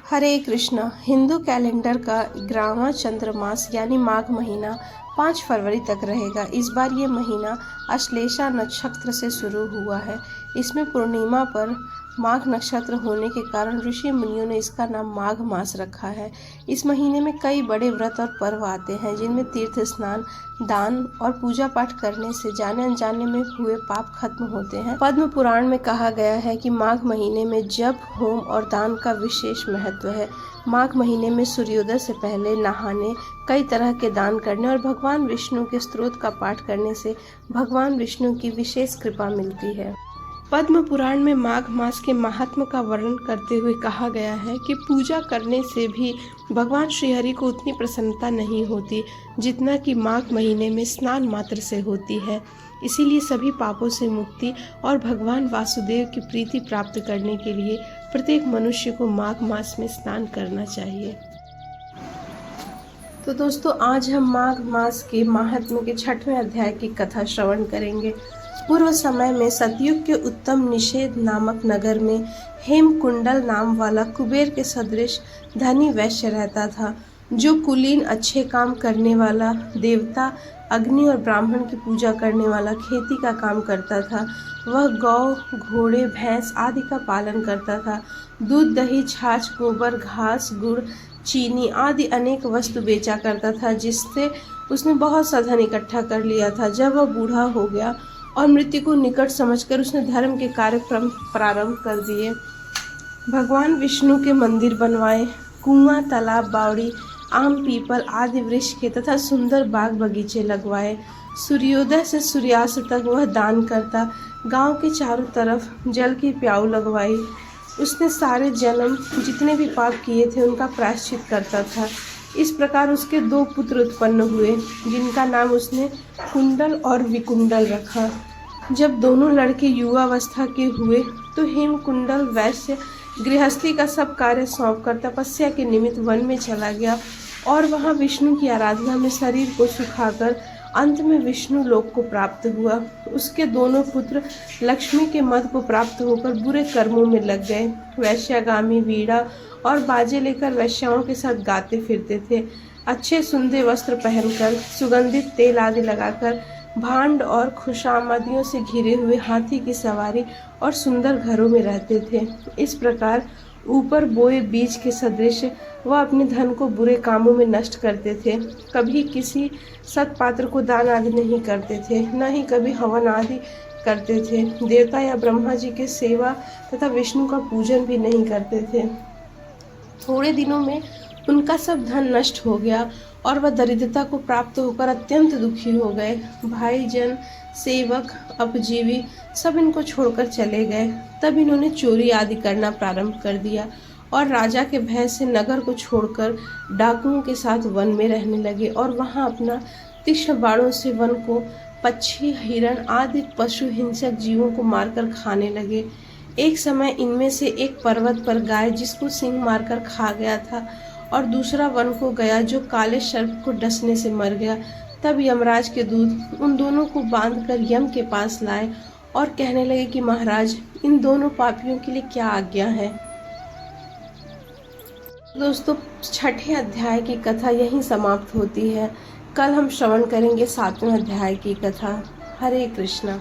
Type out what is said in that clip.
हरे Krishna. Hindu calendar का 11वां चंद्रमास यानी माघ महीना 5 फरवरी तक रहेगा। इस बार ये महीना अश्लेषा नक्षत्र से शुरू हुआ है। इसमें पूर्णिमा पर माघ नक्षत्र होने के कारण ऋषि मुनियों ने इसका नाम माघ मास रखा है। इस महीने में कई बड़े व्रत और पर्व आते हैं, जिनमें तीर्थ स्नान, दान और पूजा पाठ करने से जाने अनजाने में हुए पाप खत्म होते हैं। पद्म पुराण में कहा गया है कि माघ महीने में जप, होम और दान का विशेष महत्व है। माघ महीने में सूर्योदय से पहले नहाने, कई तरह के दान करने और भगवान विष्णु के स्तोत्र का पाठ करने से भगवान विष्णु की विशेष कृपा मिलती है। पद्म पुराण में माघ मास के महात्म का वर्णन करते हुए कहा गया है कि पूजा करने से भी भगवान श्रीहरि को उतनी प्रसन्नता नहीं होती जितना कि माघ महीने में स्नान मात्र से होती है। इसीलिए सभी पापों से मुक्ति और भगवान वासुदेव की प्रीति प्राप्त करने के लिए प्रत्येक मनुष्य को माघ मास में स्नान करना चाहिए। तो दोस्तों, आज हम माघ मास के महात्म्य के 6वें अध्याय की कथा श्रवण करेंगे। पूर्व समय में सतयुग के उत्तम निषेध नामक नगर में हेमकुंडल नाम वाला कुबेर के सदृश धनी वैश्य रहता था, जो कुलीन, अच्छे काम करने वाला, देवता, अग्नि और ब्राह्मण की पूजा करने वाला, खेती का काम करता था। वह गौ, घोड़े, भैंस आदि का पालन करता था। दूध, दही, छाछ, गोबर, घास, गुड़, चीनी आदि अनेक वस्तु बेचा करता था, जिससे उसने बहुत सा धन इकट्ठा कर लिया था। जब वह बूढ़ा हो गया और मृत्यु को निकट समझकर उसने धर्म के कार्यक्रम प्रारंभ कर दिए। भगवान विष्णु के मंदिर बनवाए, कुआं, तालाब, बावड़ी, आम, पीपल आदि वृक्ष के तथा सुंदर बाग बगीचे लगवाए। सूर्योदय से सूर्यास्त तक वह दान करता। गांव के चारों तरफ जल की प्याऊ लगवाई। उसने सारे जन्म जितने भी पाप किए थे उनका प्रायश्चित करता था। इस प्रकार उसके 2 पुत्र उत्पन्न हुए, जिनका नाम उसने कुंडल और विकुंडल रखा। जब दोनों लड़के युवावस्था के हुए तो हेमकुंडल वैश्य गृहस्थी का सब कार्य सौंपकर तपस्या के निमित्त वन में चला गया और वहां विष्णु की आराधना में शरीर को सुखाकर अंत में विष्णु लोक को प्राप्त हुआ। उसके दोनों पुत्र लक्ष्मी के मद को प्राप्त होकर बुरे कर्मों में लग गए। वैश्यागामी वीणा और बाजे लेकर वैश्याओं के साथ गाते फिरते थे। अच्छे सुंदर वस्त्र पहनकर, सुगंधित तेल आदि लगाकर, भांड और खुशामदियों से घिरे हुए हाथी की सवारी और सुंदर घरों में रहते थे। इस प्रकार ऊपर बोए बीज के सदृश वह अपने धन को बुरे कामों में नष्ट करते थे। कभी किसी सत्पात्र को दान आदि नहीं करते थे, न ही कभी हवन आदि करते थे। देवता या ब्रह्मा जी के सेवा तथा विष्णु का पूजन भी नहीं करते थे। थोड़े दिनों में उनका सब धन नष्ट हो गया और वह दरिद्रता को प्राप्त होकर अत्यंत दुखी हो गए। भाईजन, सेवक, अपजीवी सब इनको छोड़कर चले गए। तब इन्होंने चोरी आदि करना प्रारंभ कर दिया और राजा के भय से नगर को छोड़कर डाकुओं के साथ वन में रहने लगे और वहां अपना तीक्ष्ण बाणों से वन को पक्षी, हिरण आदि पशु हिंसक जीवों को मारकर खाने लगे। एक समय इनमें से एक पर्वत पर गाय, जिसको सिंह मारकर खा गया था, और दूसरा वन को गया, जो काले सर्प को डसने से मर गया। तब यमराज के दूत उन दोनों को बांधकर यम के पास लाए और कहने लगे कि महाराज, इन दोनों पापियों के लिए क्या आज्ञा है। दोस्तों, 6ठे अध्याय की कथा यहीं समाप्त होती है। कल हम श्रवण करेंगे 7वें अध्याय की कथा। हरे कृष्णा।